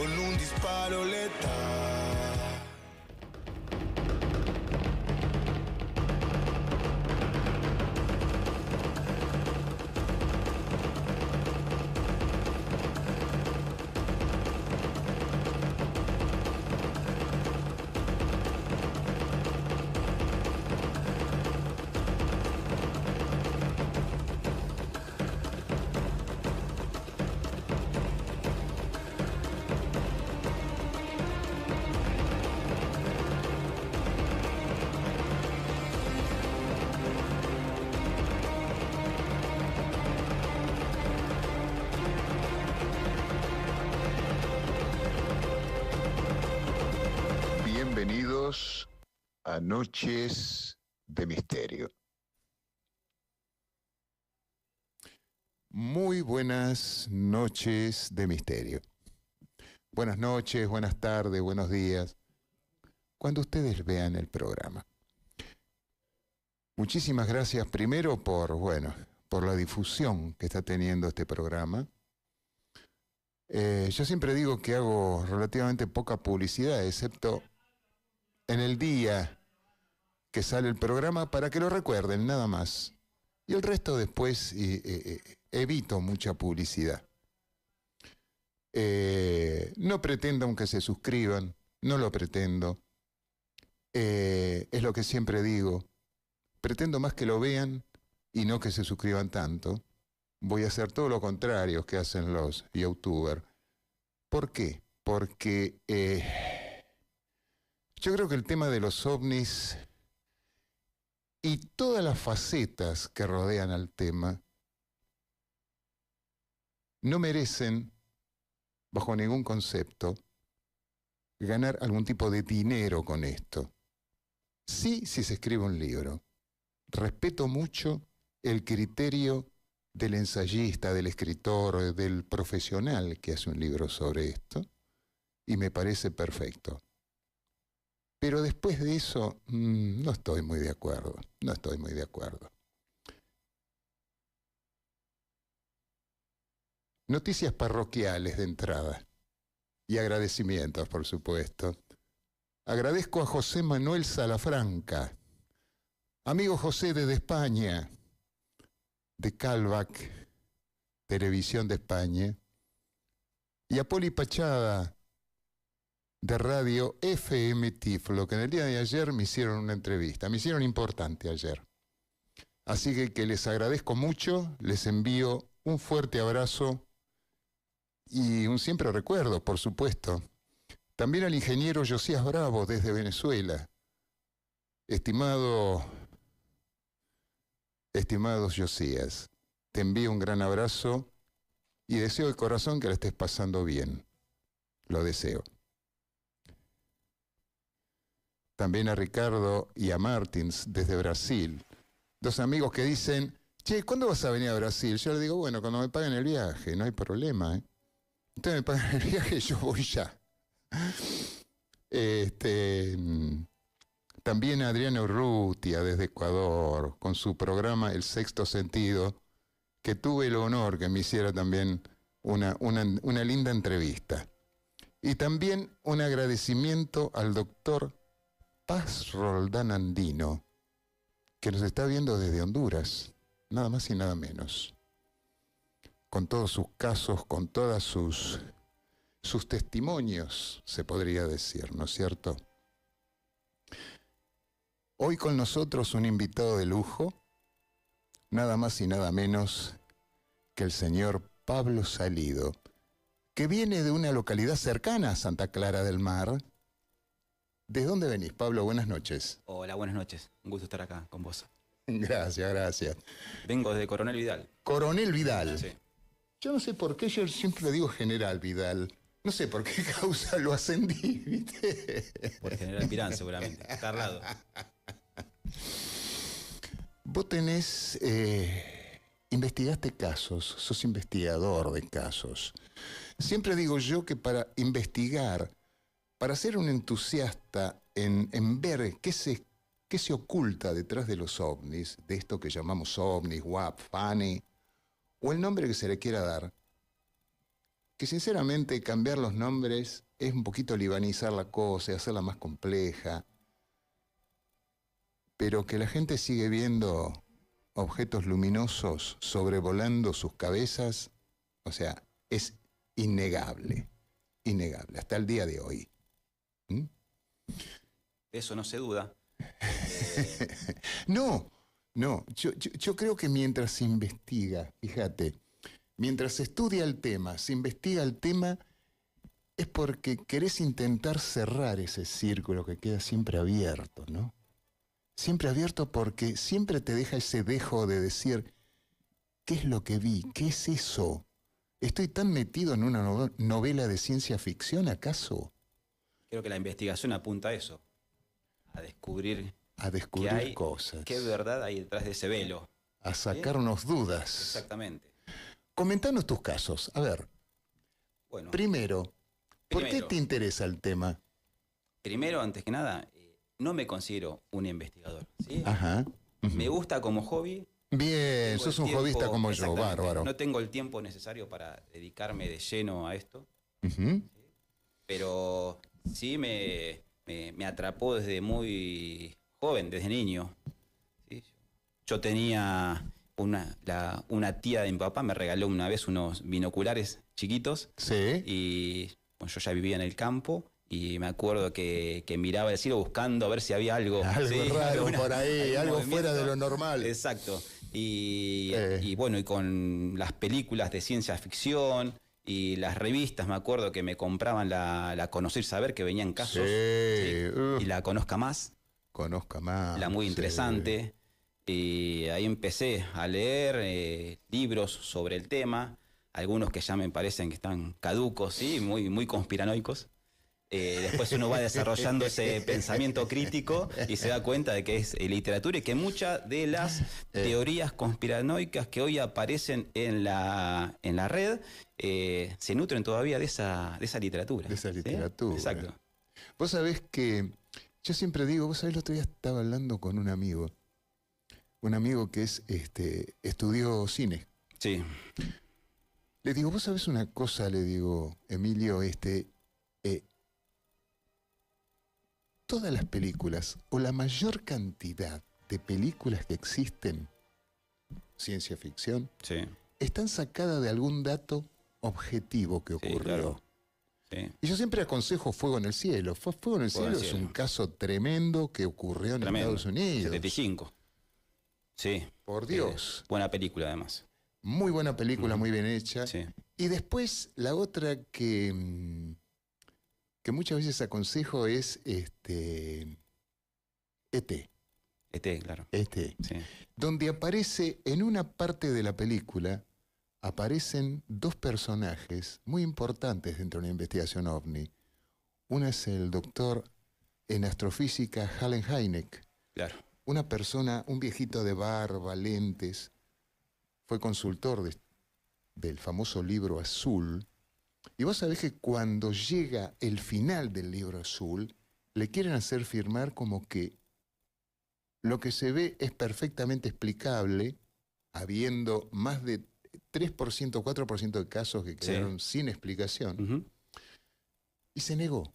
con un disparo letal. Bienvenidos a Noches de Misterio. Muy buenas noches de misterio. Buenas noches, buenas tardes, buenos días, cuando ustedes vean el programa. Muchísimas gracias primero por la difusión que está teniendo este programa. Yo siempre digo que hago relativamente poca publicidad, excepto en el día que sale el programa, para que lo recuerden, nada más. Y el resto después evito mucha publicidad. No pretendan que se suscriban, no lo pretendo. Es lo que siempre digo. Pretendo más que lo vean y no que se suscriban tanto. Voy a hacer todo lo contrario que hacen los youtubers. ¿Por qué? Porque yo creo que el tema de los ovnis y todas las facetas que rodean al tema no merecen, bajo ningún concepto, ganar algún tipo de dinero con esto. Sí, si se escribe un libro. Respeto mucho el criterio del ensayista, del escritor, del profesional que hace un libro sobre esto, y me parece perfecto. Pero después de eso, no estoy muy de acuerdo. Noticias parroquiales de entrada. Y agradecimientos, por supuesto. Agradezco a José Manuel Salafranca, amigo José desde España, de Calvac, Televisión de España, y a Poli Pachada, de Radio FM Tiflo, que en el día de ayer me hicieron una entrevista, me hicieron importante ayer. Así que les agradezco mucho, les envío un fuerte abrazo y un siempre recuerdo, por supuesto. También al ingeniero Josías Bravo desde Venezuela. Estimado Josías, te envío un gran abrazo y deseo de corazón que la estés pasando bien. Lo deseo. También a Ricardo y a Martins desde Brasil. Dos amigos que dicen, che, ¿cuándo vas a venir a Brasil? Yo les digo, bueno, cuando me paguen el viaje, no hay problema, ¿eh? Ustedes me pagan el viaje y yo voy ya. También Adriana Urrutia desde Ecuador, con su programa El Sexto Sentido, que tuve el honor que me hiciera también una linda entrevista. Y también un agradecimiento al doctor Paz Roldán Andino, que nos está viendo desde Honduras, nada más y nada menos. Con todos sus casos, con todas sus testimonios, se podría decir, ¿no es cierto? Hoy con nosotros un invitado de lujo, nada más y nada menos que el señor Pablo Salido, que viene de una localidad cercana a Santa Clara del Mar. ¿De dónde venís, Pablo? Buenas noches. Hola, buenas noches. Un gusto estar acá con vos. Gracias. Vengo de Coronel Vidal. Coronel Vidal. Sí. Yo no sé por qué, yo siempre digo General Vidal. No sé por qué causa lo ascendí, ¿viste? Por General Pirán, seguramente. Está al lado. Vos tenés... investigaste casos, sos investigador de casos. Siempre digo yo que para investigar, para ser un entusiasta en ver qué se oculta detrás de los ovnis, de esto que llamamos ovnis, WAP, FANI, o el nombre que se le quiera dar, que sinceramente cambiar los nombres es un poquito libanizar la cosa y hacerla más compleja, pero que la gente sigue viendo objetos luminosos sobrevolando sus cabezas, o sea, es innegable, innegable, hasta el día de hoy. ¿Mm? De eso no se duda. No, yo creo que mientras se investiga, fíjate, mientras se estudia el tema, se investiga el tema, es porque querés intentar cerrar ese círculo que queda siempre abierto, ¿no? Siempre abierto porque siempre te deja ese dejo de decir, ¿qué es lo que vi? ¿Qué es eso? ¿Estoy tan metido en una novela de ciencia ficción, acaso? Creo que la investigación apunta a eso, a descubrir A descubrir cosas. qué verdad hay detrás de ese velo. A sacarnos dudas. Exactamente. Comentanos tus casos. A ver, Bueno, primero, ¿por qué Primero. te interesa el tema? primero, antes que nada, no me considero un investigador, ¿sí? Ajá. Me gusta como hobby. Bien, Tengo sos el un tiempo- jovista como yo, exactamente, bárbaro. No tengo el tiempo necesario para dedicarme de lleno a esto, Ujú. pero sí me atrapó desde muy joven, desde niño. ¿Sí? Yo tenía una tía de mi papá, me regaló una vez unos binoculares chiquitos Sí. y bueno, yo ya vivía en el campo. Y me acuerdo que miraba el cielo buscando a ver si había algo. Algo ¿sí? raro por ahí, algún algo fuera de movimiento. lo normal. Exacto. Y Eh. bueno, y con las películas de ciencia ficción y las revistas, me acuerdo que me compraban la Conocer y Saber, que venían casos. Sí, Y la Conozca Más, Conozca más. la muy sí. interesante. Y ahí empecé a leer libros sobre el tema, algunos que ya me parecen que están caducos, ¿sí? Muy conspiranoicos. Después uno va desarrollando ese pensamiento crítico y se da cuenta de que es literatura y que muchas de las teorías conspiranoicas que hoy aparecen en la red se nutren todavía de esa literatura. De esa ¿sí? literatura. Exacto. Vos sabés que yo siempre digo, vos sabés, el otro día estaba hablando con un amigo que es, estudió cine. Sí, Le digo, vos sabés una cosa, le digo, Emilio, todas las películas, o la mayor cantidad de películas que existen, ciencia ficción, sí, están sacadas de algún dato objetivo que sí, ocurrió. claro. Sí. Y yo siempre aconsejo Fuego en el Cielo. Fuego en el Fuego en Cielo el es Cielo. un caso tremendo que ocurrió en Tremendo. Estados Unidos. 75. Sí. Por Dios. Buena película, además. Muy buena película, Ujú. muy bien hecha. Sí. Y después la otra que muchas veces aconsejo es E.T. Claro. E.T. Sí. Donde aparece en una parte de la película, aparecen dos personajes muy importantes dentro de la investigación OVNI. Uno es el doctor en astrofísica Allen Hynek, Claro. una persona, un viejito de barba, lentes, fue consultor del famoso libro azul. Y vos sabés que cuando llega el final del libro azul, le quieren hacer firmar como que lo que se ve es perfectamente explicable, habiendo más de 3%, 4% de casos que quedaron sin explicación. Ujú. Y se negó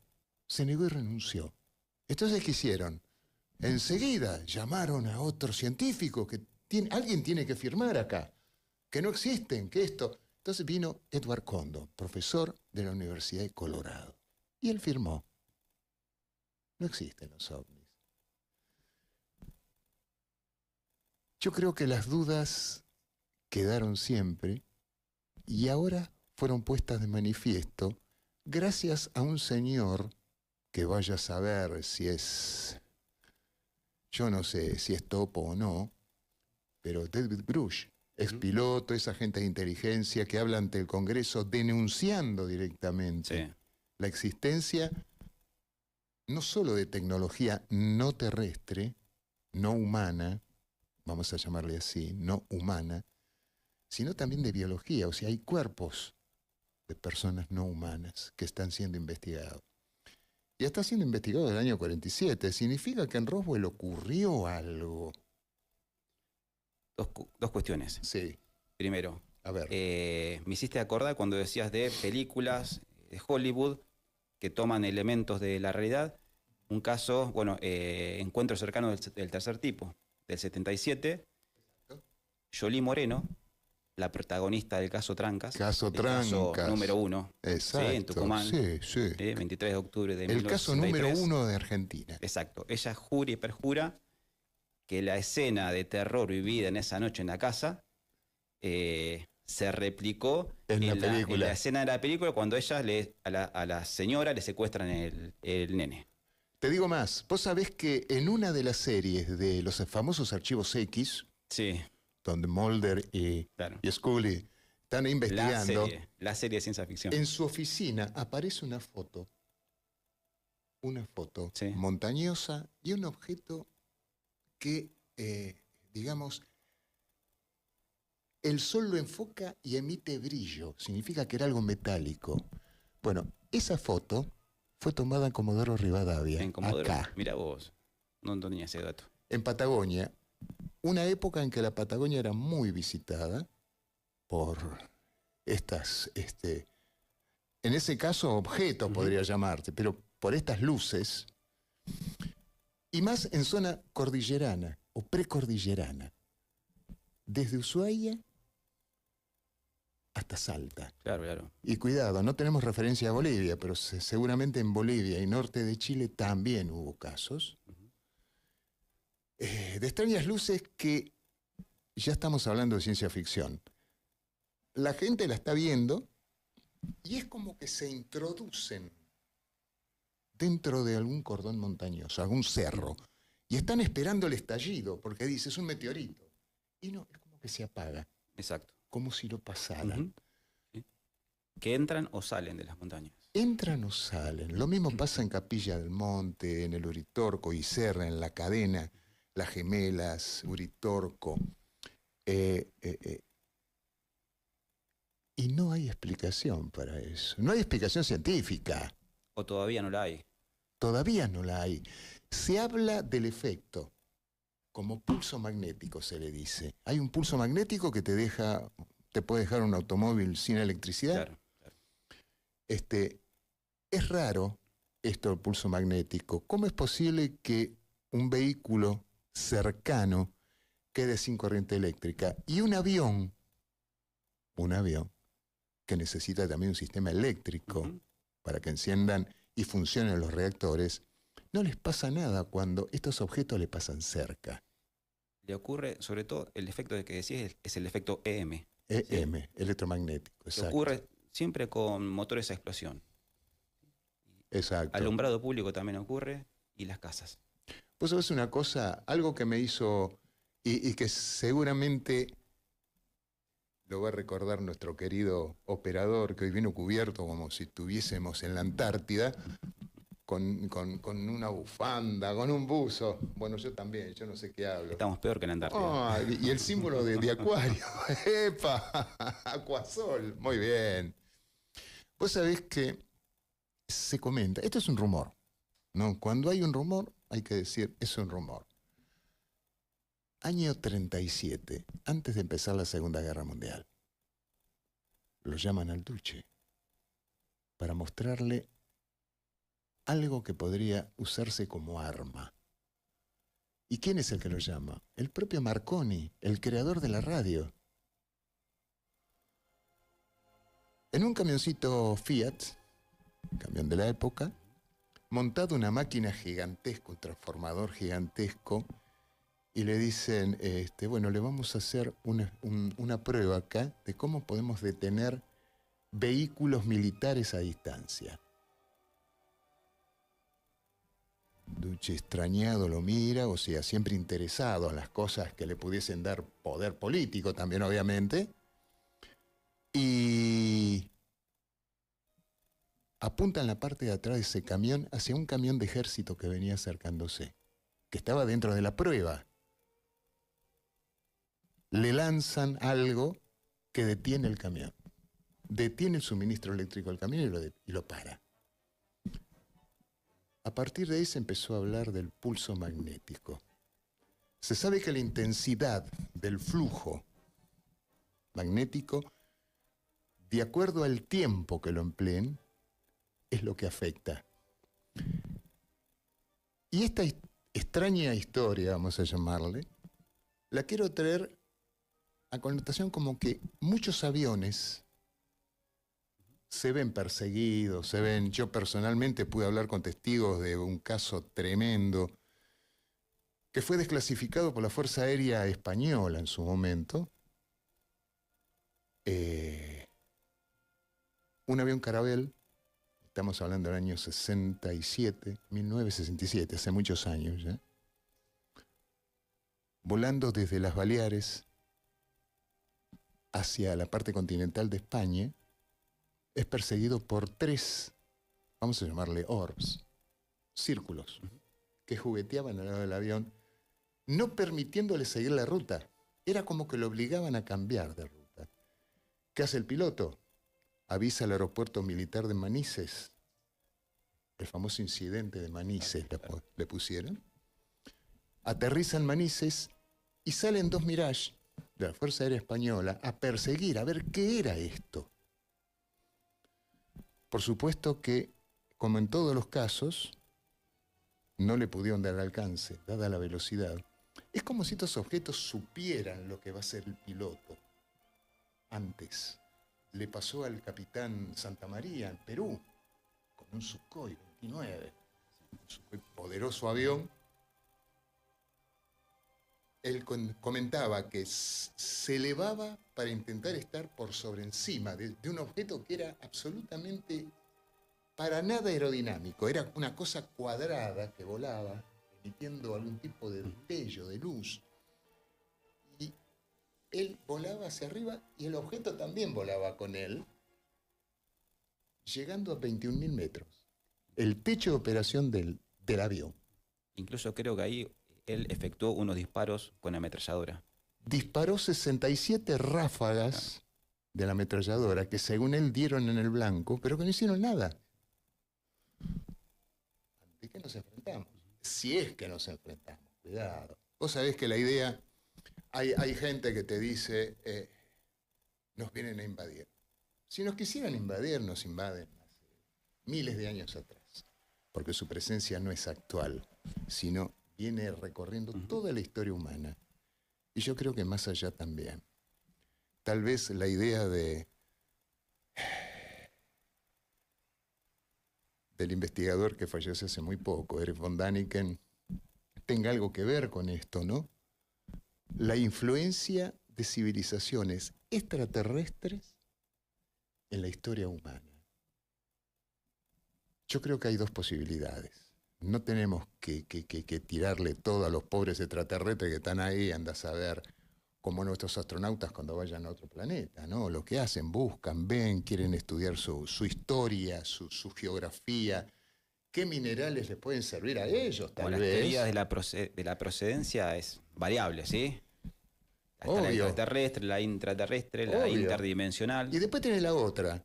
y renunció. Entonces, ¿qué hicieron? Enseguida llamaron a otro científico que alguien tiene que firmar acá, que no existen, que esto. Entonces vino Edward Condon, profesor de la Universidad de Colorado, y él firmó. No existen los ovnis. Yo creo que las dudas quedaron siempre y ahora fueron puestas de manifiesto gracias a un señor que vaya a saber si es, yo no sé si es topo o no, pero David Grush, expiloto, es agente de inteligencia que habla ante el Congreso denunciando directamente Sí. la existencia no solo de tecnología no terrestre, no humana, vamos a llamarle así, no humana, sino también de biología. O sea, hay cuerpos de personas no humanas que están siendo investigados. Y está siendo investigado desde el año 47. Significa que en Roswell ocurrió algo. Dos cuestiones. Sí, Primero, A ver. Me hiciste acordar cuando decías de películas de Hollywood que toman elementos de la realidad. Un caso, bueno, Encuentro cercano del tercer tipo, del 77. Jolie Moreno, la protagonista del caso Trancas. Caso el Trancas. Caso número 1. Exacto. ¿sí? En Tucumán. Sí, sí. 23 de octubre de El caso 1963. número 1 de Argentina. Exacto. Ella jura y perjura que la escena de terror vivida en esa noche en la casa se replicó En la película. en la escena de la película cuando ella a la señora le secuestran el nene. Te digo más, vos sabés que en una de las series de los famosos archivos X, Sí, donde Mulder claro. y Scully están investigando, La serie de ciencia ficción. en su oficina aparece una foto Sí. montañosa y un objeto que, digamos, el sol lo enfoca y emite brillo, significa que era algo metálico. Bueno, esa foto fue tomada en Comodoro Rivadavia, En Comodoro. acá, Mira vos, no tenía ese dato. en Patagonia, una época en que la Patagonia era muy visitada por estas, en ese caso objetos podría llamarse, pero por estas luces, y más en zona cordillerana o precordillerana, desde Ushuaia hasta Salta. Claro, claro. Y cuidado, no tenemos referencia a Bolivia, pero seguramente en Bolivia y norte de Chile también hubo casos de extrañas luces que ya estamos hablando de ciencia ficción. La gente la está viendo y es como que se introducen dentro de algún cordón montañoso, algún cerro, y están esperando el estallido, porque dice, es un meteorito. Y no, es como que se apaga, Exacto. como si no pasara. Ujú. Sí. Que entran o salen de las montañas. Entran o salen. Lo mismo pasa en Capilla del Monte, en el Uritorco y Serra, en la cadena, Las Gemelas, Uritorco. Y no hay explicación para eso. No hay explicación científica. O todavía no la hay. Todavía no la hay. Se habla del efecto, como pulso magnético se le dice. Hay un pulso magnético que te puede dejar un automóvil sin electricidad. Claro, claro. Es raro esto del pulso magnético. ¿Cómo es posible que un vehículo cercano quede sin corriente eléctrica? Y un avión que necesita también un sistema eléctrico para que enciendan y funcionen los reactores, no les pasa nada cuando estos objetos le pasan cerca. Le ocurre, sobre todo, el efecto de que decís es el efecto EM. EM, electromagnético, Que exacto. ocurre siempre con motores a explosión. Exacto. Alumbrado público también ocurre y las casas. Vos sabés una cosa, algo que me hizo y que seguramente lo va a recordar nuestro querido operador, que hoy vino cubierto como si estuviésemos en la Antártida, con una bufanda, con un buzo. Bueno, yo también, yo no sé qué hablo. Estamos peor que en la Antártida. Ah, y el símbolo de Acuario. ¡Epa! Acuasol. Muy bien. Vos sabés que se comenta, esto es un rumor, ¿no? Cuando hay un rumor, hay que decir, es un rumor. Año 37, antes de empezar la Segunda Guerra Mundial. Lo llaman al Duce para mostrarle algo que podría usarse como arma. ¿Y quién es el que lo llama? El propio Marconi, el creador de la radio. En un camioncito Fiat, camión de la época, montado una máquina gigantesca, un transformador gigantesco, y le dicen, bueno, le vamos a hacer una prueba acá de cómo podemos detener vehículos militares a distancia. Duce extrañado lo mira, o sea, siempre interesado en las cosas que le pudiesen dar poder político también, obviamente, y apunta en la parte de atrás de ese camión hacia un camión de ejército que venía acercándose, que estaba dentro de la prueba. Le lanzan algo que detiene el camión. Detiene el suministro eléctrico del camión y lo para. A partir de ahí se empezó a hablar del pulso magnético. Se sabe que la intensidad del flujo magnético de acuerdo al tiempo que lo empleen, es lo que afecta. Y esta extraña historia, vamos a llamarle, la quiero traer a connotación como que muchos aviones se ven perseguidos, yo personalmente pude hablar con testigos de un caso tremendo que fue desclasificado por la Fuerza Aérea Española en su momento. Un avión Caravelle, estamos hablando del año 67, 1967, hace muchos años ya, volando desde las Baleares hacia la parte continental de España, es perseguido por 3, vamos a llamarle orbs, círculos, que jugueteaban al lado del avión, no permitiéndole seguir la ruta. Era como que lo obligaban a cambiar de ruta. ¿Qué hace el piloto? Avisa al aeropuerto militar de Manises, el famoso incidente de Manises le pusieron. Aterriza en Manises y salen 2 Mirage de la Fuerza Aérea Española a perseguir, a ver qué era esto. Por supuesto que, como en todos los casos, no le pudieron dar alcance, dada la velocidad. Es como si estos objetos supieran lo que va a hacer el piloto. Antes, le pasó al capitán Santamaría en Perú, con un Sukhoi 29, un poderoso avión. Él comentaba que se elevaba para intentar estar por sobre encima de un objeto que era absolutamente para nada aerodinámico. Era una cosa cuadrada que volaba, emitiendo algún tipo de destello de luz. Y él volaba hacia arriba y el objeto también volaba con él, llegando a 21.000 metros. El techo de operación del avión. Incluso creo que ahí él efectuó unos disparos con ametralladora. Disparó 67 ráfagas de la ametralladora que según él dieron en el blanco, pero que no hicieron nada. ¿De qué nos enfrentamos? Si es que nos enfrentamos, cuidado. Vos sabés que la idea, hay gente que te dice, nos vienen a invadir. Si nos quisieran invadir, nos invaden hace miles de años atrás, porque su presencia no es actual, sino viene recorriendo toda la historia humana. Y yo creo que más allá también. Tal vez la idea del investigador que falleció hace muy poco, Erich von Däniken, tenga algo que ver con esto, ¿no? La influencia de civilizaciones extraterrestres en la historia humana. Yo creo que hay 2 posibilidades. No tenemos que tirarle todo a los pobres extraterrestres que están ahí, anda a saber, como nuestros astronautas cuando vayan a otro planeta, ¿no? Lo que hacen, buscan, ven, quieren estudiar su historia, su geografía, qué minerales les pueden servir a ellos, tal vez. Las teorías de la procedencia es variable, ¿sí? Está la extraterrestre, la intraterrestre, la interdimensional. Y después tenés la otra.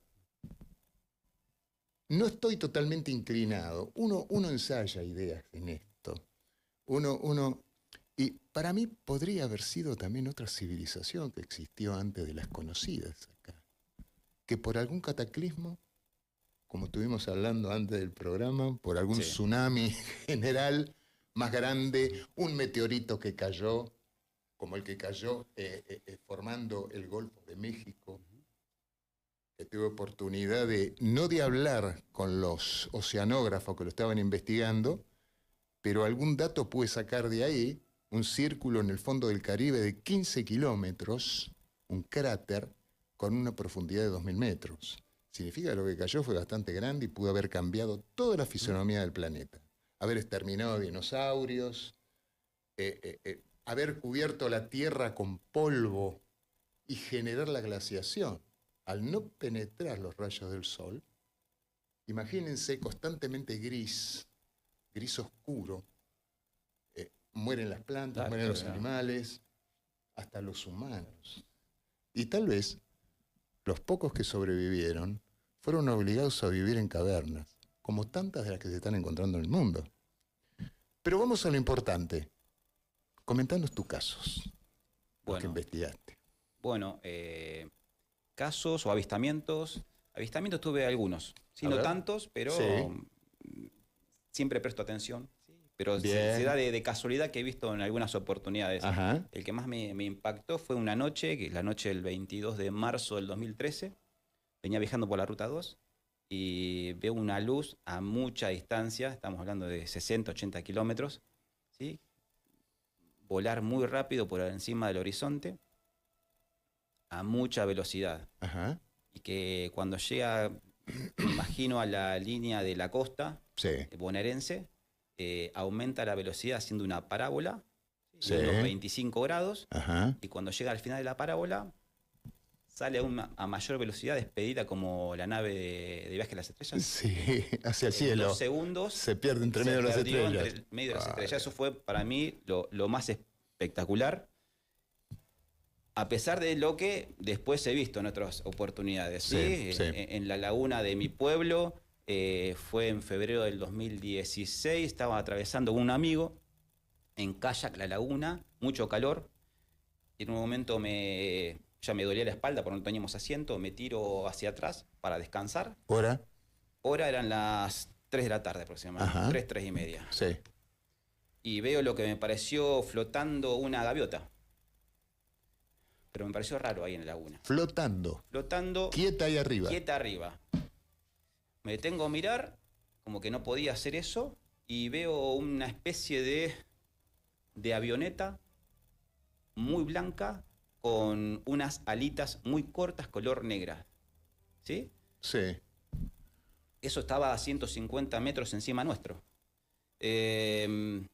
No estoy totalmente inclinado. Uno ensaya ideas en esto. Y para mí podría haber sido también otra civilización que existió antes de las conocidas acá. Que por algún cataclismo, como estuvimos hablando antes del programa, por algún tsunami general más grande, un meteorito que cayó, como el que cayó formando el Golfo de México, que tuve oportunidad no de hablar con los oceanógrafos que lo estaban investigando, pero algún dato pude sacar de ahí, un círculo en el fondo del Caribe de 15 kilómetros, un cráter con una profundidad de 2.000 metros. Significa que lo que cayó fue bastante grande y pudo haber cambiado toda la fisonomía del planeta. Haber exterminado dinosaurios, haber cubierto la Tierra con polvo y generar la glaciación. Al no penetrar los rayos del sol, imagínense constantemente gris oscuro, mueren las plantas, mueren los animales, hasta los humanos. Y tal vez los pocos que sobrevivieron fueron obligados a vivir en cavernas, como tantas de las que se están encontrando en el mundo. Pero vamos a lo importante. Comentanos tus casos, los que investigaste. Bueno, casos o avistamientos. Avistamientos tuve algunos, sí, A no ver. tantos, pero Sí. siempre presto atención. ¿Sí? Pero Bien. se da de casualidad que he visto en algunas oportunidades. Ajá. El que más me impactó fue una noche, que es la noche del 22 de marzo del 2013. Venía viajando por la Ruta 2 y veo una luz a mucha distancia, estamos hablando de 60, 80 kilómetros, ¿sí? Volar muy rápido por encima del horizonte a mucha velocidad. Ajá. Y que cuando llega, me imagino, a la línea de la costa Sí. bonaerense, aumenta la velocidad haciendo una parábola, Sí. de unos 25 grados, Ajá. y cuando llega al final de la parábola, sale a mayor velocidad, despedida como la nave de Viaje a las Estrellas. Sí, hacia el En cielo. 2 segundos Se pierde entre se medio de las perdió estrellas. entre medio de las estrellas. Eso fue para mí lo más espectacular, a pesar de lo que después he visto en otras oportunidades. ¿sí? Sí, sí. En la laguna de mi pueblo, fue en febrero del 2016, estaba atravesando con un amigo en kayak la laguna, mucho calor, y en un momento ya me dolía la espalda porque no teníamos asiento, me tiro hacia atrás para descansar. ¿Hora? Ahora eran las 3 de la tarde aproximadamente, Ajá. 3 y media. Sí. Y veo lo que me pareció flotando una gaviota. Pero me pareció raro ahí en la laguna. Flotando. Flotando, Quieta ahí arriba. quieta arriba. Me detengo a mirar, como que no podía hacer eso, y veo una especie de avioneta muy blanca con unas alitas muy cortas color negra. ¿Sí? Sí. Eso estaba a 150 metros encima nuestro. Le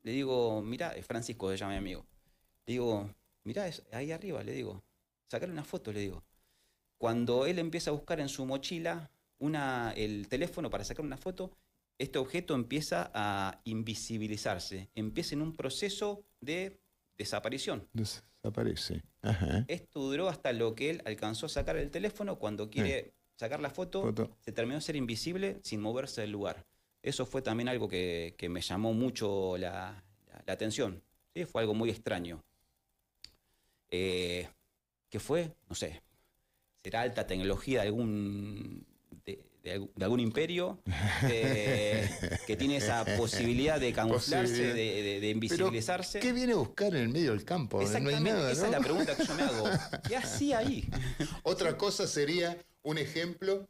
digo, mirá, Francisco se llama mi amigo. Le digo, mirá, ahí arriba, le digo. Sacarle una foto, le digo. Cuando él empieza a buscar en su mochila el teléfono para sacar una foto, este objeto empieza a invisibilizarse. Empieza en un proceso de desaparición. Desaparece. Ajá. Esto duró hasta lo que él alcanzó a sacar el teléfono. Cuando quiere sacar la foto, se terminó de ser invisible sin moverse del lugar. Eso fue también algo que me llamó mucho la atención. ¿Sí? Fue algo muy extraño. ¿Qué fue? No sé. ¿Será alta tecnología de algún imperio que tiene esa posibilidad de camuflarse, de invisibilizarse? Pero, ¿qué viene a buscar en el medio del campo? Exactamente, No hay nada, ¿no? esa es la pregunta que yo me hago. ¿Qué hacía ahí? Otra cosa sería un ejemplo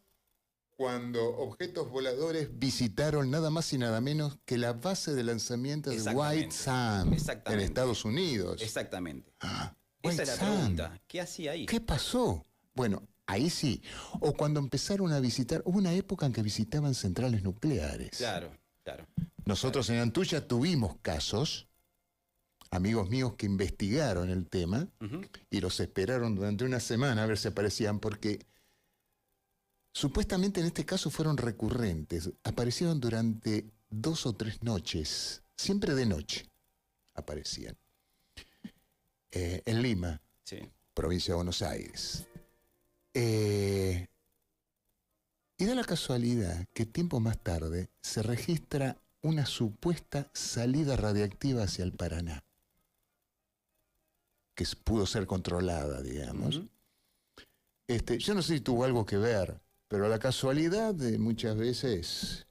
cuando objetos voladores visitaron nada más y nada menos que la base de lanzamiento de White Sands en Estados Unidos. Exactamente. White Esa es la Sands. pregunta. ¿Qué hacía ahí? ¿Qué pasó? Bueno, ahí sí. O cuando empezaron a visitar, hubo una época en que visitaban centrales nucleares. Claro, claro. Nosotros en Antuya tuvimos casos, amigos míos que investigaron el tema y los esperaron durante una semana a ver si aparecían, porque supuestamente en este caso fueron recurrentes. Aparecieron durante 2 o 3 noches, siempre de noche aparecían. En Lima, Sí. provincia de Buenos Aires. Y da la casualidad que tiempo más tarde se registra una supuesta salida radiactiva hacia el Paraná, que pudo ser controlada, digamos. Yo no sé si tuvo algo que ver, pero la casualidad muchas veces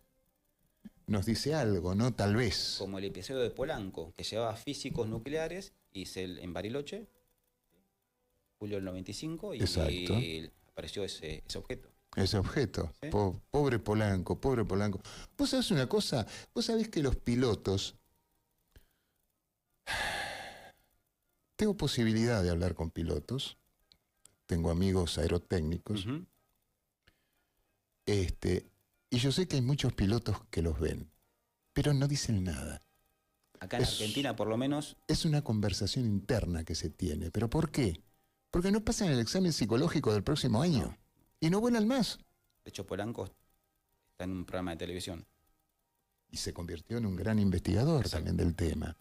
nos dice algo, ¿no? Tal vez. Como el episodio de Polanco, que llevaba físicos nucleares en Bariloche, julio del 95, y Exacto. apareció ese objeto. Ese objeto. ¿Sí? Pobre Polanco, pobre Polanco. ¿Vos sabés una cosa? Vos sabés que los pilotos... Tengo posibilidad de hablar con pilotos. Tengo amigos aerotécnicos. Y yo sé que hay muchos pilotos que los ven, pero no dicen nada. Acá en Argentina, por lo menos... Es una conversación interna que se tiene. ¿Pero por qué? Porque no pasan el examen psicológico del próximo año. No. Y no vuelan más. De hecho, Polanco está en un programa de televisión. Y se convirtió en un gran investigador también del tema.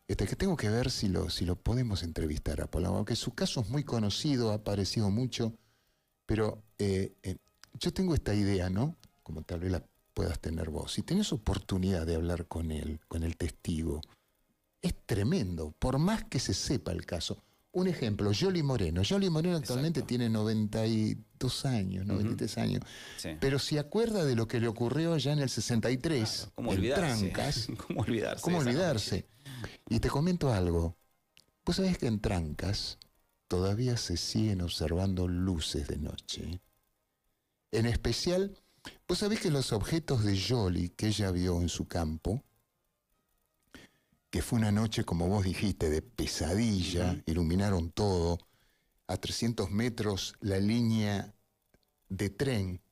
Que tengo que ver si lo podemos entrevistar a Polanco, aunque su caso es muy conocido, ha aparecido mucho, pero yo tengo esta idea, ¿no? Como tal vez la puedas tener vos. Si tenés oportunidad de hablar con él, con el testigo, es tremendo, por más que se sepa el caso. un ejemplo, Yoli Moreno. Yoli Moreno actualmente Exacto. tiene 92 años, 93 años. Sí. Pero se acuerda de lo que le ocurrió allá en el 63, Claro, ¿cómo en olvidarse? Trancas. ¿Cómo olvidarse? ¿Cómo de esa olvidarse? Y te comento algo. Vos sabés que en Trancas todavía se siguen observando luces de noche. En especial, vos sabés que los objetos de Yoli que ella vio en su campo, que fue una noche, como vos dijiste, de pesadilla, iluminaron todo, a 300 metros la línea de tren,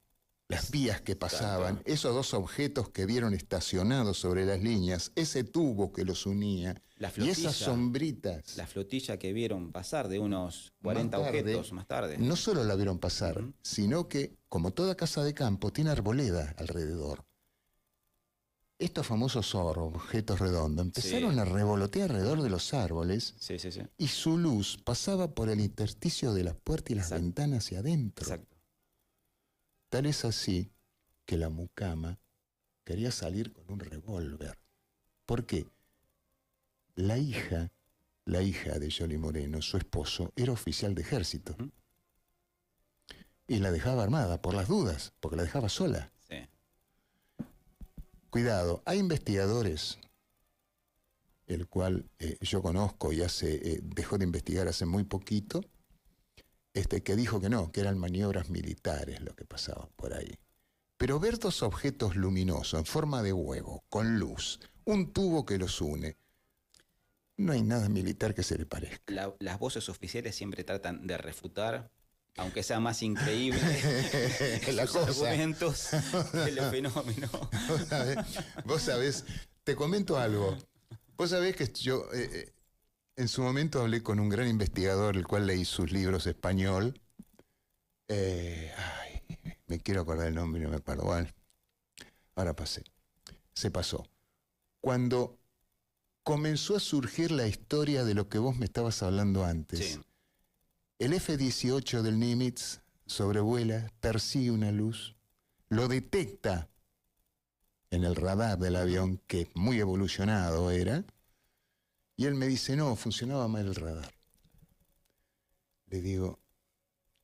las vías que pasaban, esos dos objetos que vieron estacionados sobre las líneas, ese tubo que los unía, La y flotilla. esas sombritas. La flotilla que vieron pasar de unos 40 Más tarde, objetos más tarde. No solo la vieron pasar, sino que, como toda casa de campo, tiene arboleda alrededor. Estos famosos objetos redondos empezaron a revolotear alrededor de los árboles Sí, sí, sí. y su luz pasaba por el intersticio de las puertas y las Exacto. ventanas hacia adentro. Exacto. Tal es así que la mucama quería salir con un revólver. ¿Por qué? La hija de Yoli Moreno, su esposo, era oficial de ejército. Y la dejaba armada, por las dudas, porque la dejaba sola. Sí. Cuidado, hay investigadores, el cual yo conozco y dejó de investigar hace muy poquito, que dijo que no, que eran maniobras militares lo que pasaba por ahí. Pero ver dos objetos luminosos en forma de huevo, con luz, un tubo que los une, no hay nada militar que se le parezca. Las voces oficiales siempre tratan de refutar, aunque sea más increíble, La los cosa. argumentos del fenómeno. Vos sabés, te comento algo. Vos sabés que yo en su momento hablé con un gran investigador, el cual leí sus libros español. Me quiero acordar el nombre y no me acuerdo. Bueno, ahora se pasó. Cuando comenzó a surgir la historia de lo que vos me estabas hablando antes, Sí. el F-18 del Nimitz sobrevuela, persigue una luz, lo detecta en el radar del avión, que muy evolucionado era, y él me dice, no, funcionaba mal el radar. Le digo,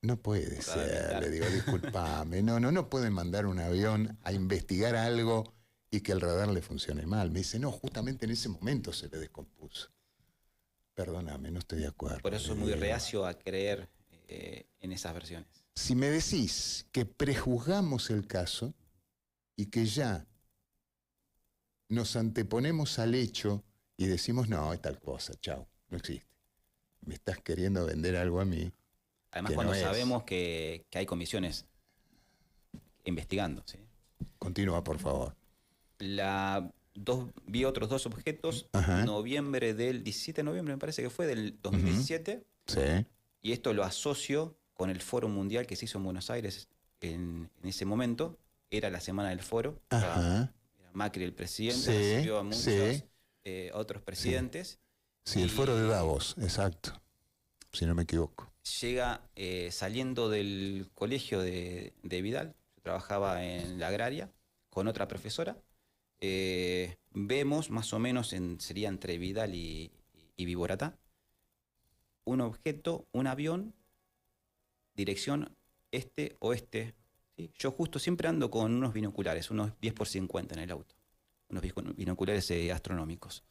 no puede ser, le digo, disculpame, no pueden mandar un avión a investigar algo y que el radar le funcione mal. Me dice, no, justamente en ese momento se le descompuso. Perdóname, no estoy de acuerdo. Por eso es muy reacio a creer en esas versiones. Si me decís que prejuzgamos el caso y que ya nos anteponemos al hecho y decimos, no, es tal cosa, chau, no existe. Me estás queriendo vender algo a mí. Además, que cuando no es. sabemos que hay comisiones investigando. ¿Sí? Continúa, por favor. Vi otros dos objetos, Ajá. noviembre del 17 de noviembre, me parece que fue, del 2017, Sí. y esto lo asocio con el Foro Mundial que se hizo en Buenos Aires en ese momento. Era la semana del foro. Ajá. Era Macri el presidente, Sí, recibió a muchos sí. Otros presidentes. Sí, el foro de Davos, exacto. Si no me equivoco. Llega saliendo del colegio de Vidal, yo trabajaba en la agraria con otra profesora. Vemos más o menos, sería entre Vidal y Viboratá, un objeto, un avión, dirección este-oeste. ¿Sí? Yo justo siempre ando con unos binoculares, unos 10x50 en el auto, unos binoculares astronómicos.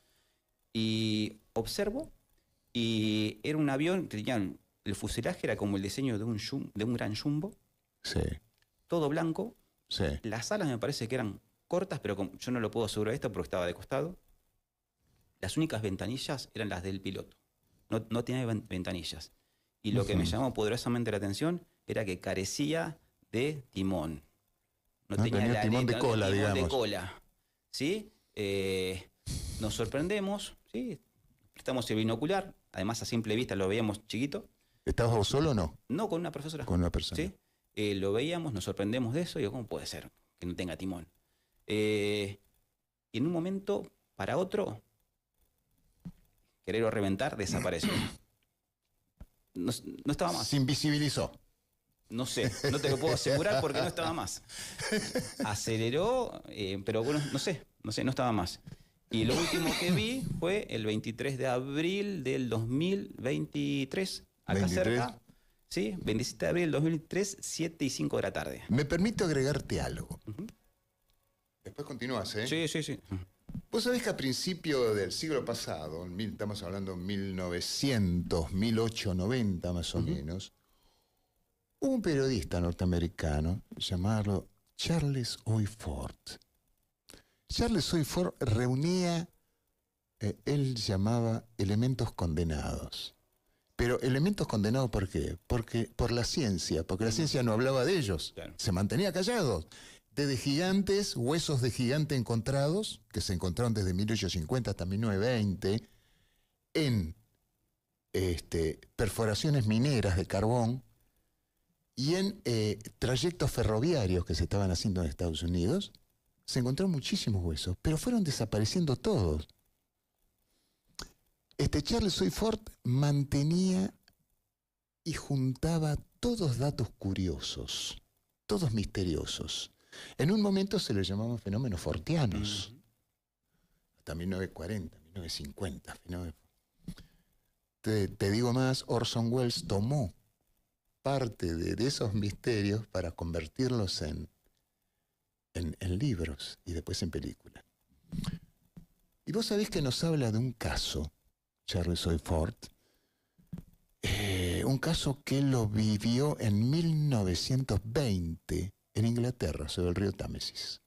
Y observo, y era un avión, el fuselaje era como el diseño de un gran jumbo, Sí, todo blanco. sí. Las alas me parece que eran cortas, pero yo no lo puedo asegurar esto porque estaba de costado. Las únicas ventanillas eran las del piloto. No tenía ventanillas. Y lo que me llamó poderosamente la atención era que carecía de timón. No tenía timón de cola, timón de digamos. cola. ¿Sí? Nos sorprendemos, ¿sí? Prestamos el binocular. Además, a simple vista lo veíamos chiquito. ¿Estabas vos solo o no? No, con una profesora. Con una persona. ¿Sí? Lo veíamos, nos sorprendemos de eso. Y digo, ¿cómo puede ser que no tenga timón? Y en un momento, para otro, quererlo reventar, desapareció. No estaba más. Se invisibilizó. No sé, no te lo puedo asegurar porque no estaba más. Aceleró, pero bueno, no sé, no estaba más. Y lo último que vi fue el 23 de abril del 2023, acá 23. cerca. Sí, 27 de abril del 2003, 7 y 5 de la tarde. Me permito agregarte algo. Ujú. Después continúas, ¿eh? Sí, sí, sí. Vos sabés que a principios del siglo pasado, estamos hablando de 1900, 1890 más o menos, hubo un periodista norteamericano llamado Charles Hoy Ford. Charles Hoy Ford reunía, él llamaba elementos condenados. Pero elementos condenados, ¿por qué? Porque por la ciencia, porque la ciencia no hablaba de ellos, Claro. se mantenía callados. Desde gigantes, huesos de gigante encontrados, que se encontraron desde 1850 hasta 1920, en perforaciones mineras de carbón y en trayectos ferroviarios que se estaban haciendo en Estados Unidos, se encontraron muchísimos huesos, pero fueron desapareciendo todos. Charles Hoy Ford mantenía y juntaba todos datos curiosos, todos misteriosos. En un momento se les llamaban fenómenos fortianos. Hasta 1940, 1950. Te digo más, Orson Welles tomó parte de esos misterios para convertirlos en libros y después en películas. Y vos sabés que nos habla de un caso, Charles Hoy Ford, un caso que él lo vivió en 1920 en Inglaterra, sobre el río Támesis.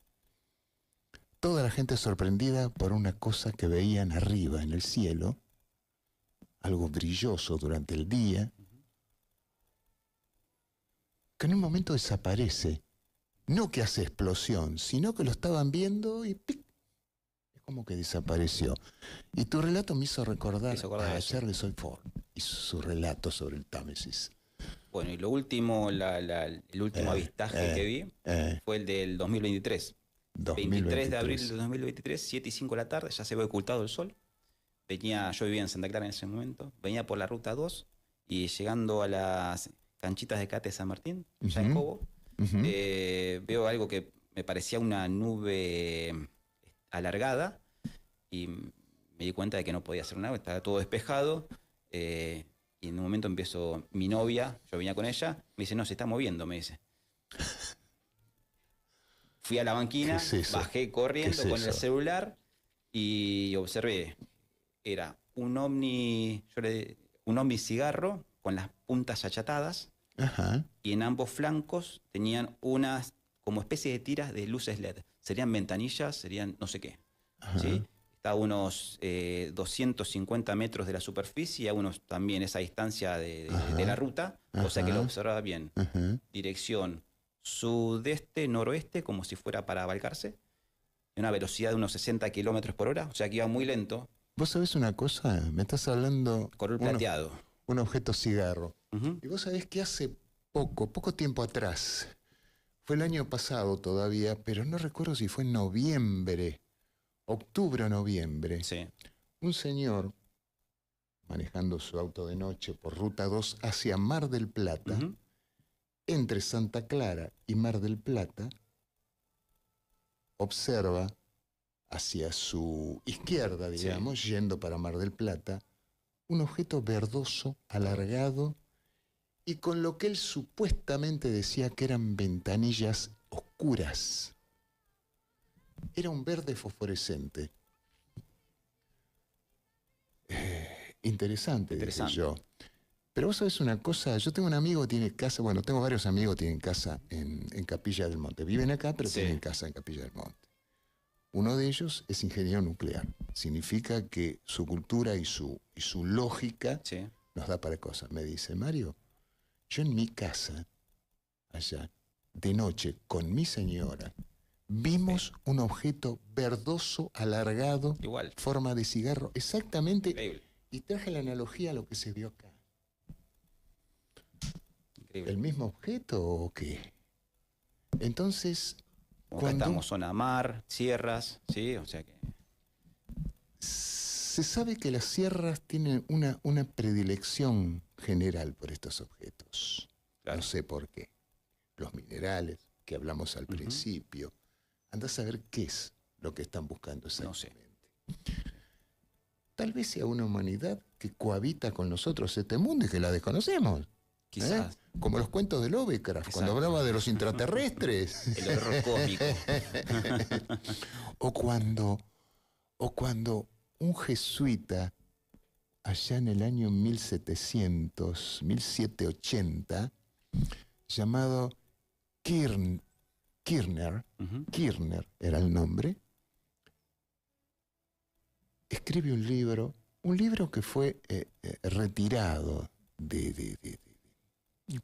Toda la gente sorprendida por una cosa que veían arriba en el cielo, algo brilloso durante el día, que en un momento desaparece. No que hace explosión, sino que lo estaban viendo y ¡pic! Es como que desapareció. Y tu relato me hizo recordar a Charles Hoy Ford y su relato sobre el Támesis. Bueno, y lo último, el último avistaje que vi fue el del 2023. 23 de abril del 2023, 7 y 5 de la tarde, ya se ve ocultado el sol. Yo vivía en Santa Clara en ese momento, venía por la ruta 2 y llegando a las canchitas de Cate San Martín, ya en Cobo, veo algo que me parecía una nube alargada y me di cuenta de que no podía hacer nada, estaba todo despejado. Y en un momento empiezo, mi novia, yo venía con ella, me dice, no, se está moviendo, me dice. Fui a la banquina, bajé corriendo con el celular y observé, era un ovni cigarro con las puntas achatadas. Ajá. Y en ambos flancos tenían unas como especie de tiras de luces LED. Serían ventanillas, serían no sé qué. ¿Sí? Está a unos 250 metros de la superficie, a unos también esa distancia de la ruta, o sea que lo observaba bien. Dirección sudeste-noroeste, como si fuera para Balcarce, a una velocidad de unos 60 kilómetros por hora, o sea que iba muy lento. ¿Vos sabés una cosa? Me estás hablando... Color plateado. Un objeto cigarro. Y vos sabés que hace poco tiempo atrás, fue el año pasado todavía, pero no recuerdo si fue en noviembre, octubre o noviembre, sí. Un señor manejando su auto de noche por Ruta 2 hacia Mar del Plata, entre Santa Clara y Mar del Plata, observa hacia su izquierda, digamos, yendo para Mar del Plata, un objeto verdoso, alargado, y con lo que él supuestamente decía que eran ventanillas oscuras. Era un verde fosforescente. Interesante, dije yo. Pero vos sabés una cosa, yo tengo un amigo que tiene casa, bueno, tengo varios amigos que tienen casa en Capilla del Monte. Viven acá, pero tienen casa en Capilla del Monte. Uno de ellos es ingeniero nuclear. Significa que su cultura y su lógica nos da para cosas. Me dice, Mario, yo en mi casa, allá, de noche, con mi señora, vimos un objeto verdoso, alargado, forma de cigarro, exactamente. Increíble. Y traje la analogía a lo que se vio acá. Increíble. ¿El mismo objeto o qué? Entonces... Acá estamos zona mar, sierras, ¿sí? O sea que... Se sabe que las sierras tienen una predilección general por estos objetos. Claro. No sé por qué. Los minerales que hablamos al principio. Andá a saber qué es lo que están buscando exactamente. No sé. Tal vez sea una humanidad que cohabita con nosotros este mundo y que la desconocemos. Quizás. Como los cuentos de Lovecraft, cuando Exacto. hablaba de los intraterrestres. El horror cósmico. o cuando un jesuita, allá en el año 1780, llamado Kirchner, Ujú. Kirchner era el nombre, escribe un libro que fue retirado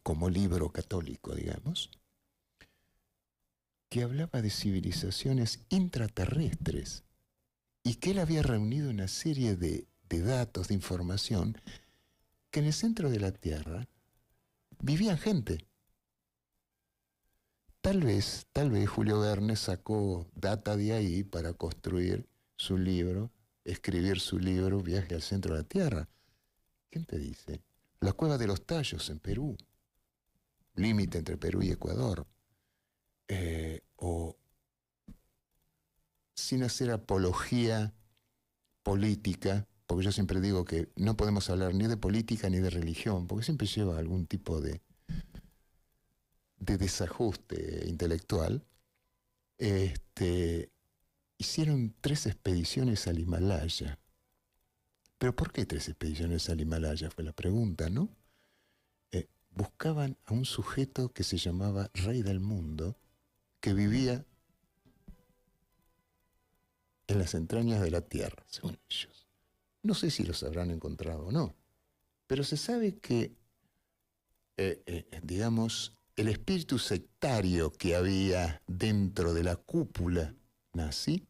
como libro católico, digamos, que hablaba de civilizaciones intraterrestres y que él había reunido una serie de datos, de información, que en el centro de la Tierra vivían gente. Tal vez Julio Verne sacó data de ahí para construir su libro, escribir su libro Viaje al centro de la Tierra. ¿Quién te dice? La cueva de los Tallos en Perú, límite entre Perú y Ecuador. O sin hacer apología política, porque yo siempre digo que no podemos hablar ni de política ni de religión, porque siempre lleva algún tipo de desajuste intelectual. Hicieron 3 expediciones al Himalaya. ¿Pero por qué 3 expediciones al Himalaya? Fue la pregunta, ¿no? Buscaban a un sujeto que se llamaba Rey del Mundo, que vivía en las entrañas de la Tierra, según ellos. No sé si los habrán encontrado o no, pero se sabe que, digamos, el espíritu sectario que había dentro de la cúpula nazi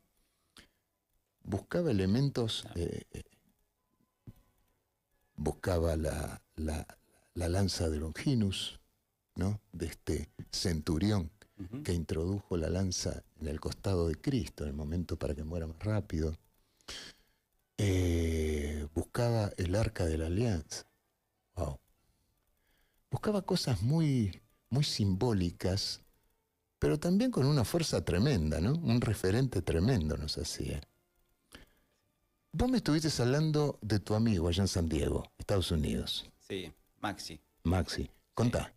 buscaba elementos, buscaba la lanza de Longinus, ¿no? De este centurión Ujú. que introdujo la lanza en el costado de Cristo en el momento para que muera más rápido. Buscaba el arca de la alianza. Wow. Buscaba cosas muy, muy simbólicas, pero también con una fuerza tremenda, ¿no? Un referente tremendo nos hacía. Vos me estuviste hablando de tu amigo allá en San Diego, Estados Unidos, Sí, Maxi. Maxi. Contá.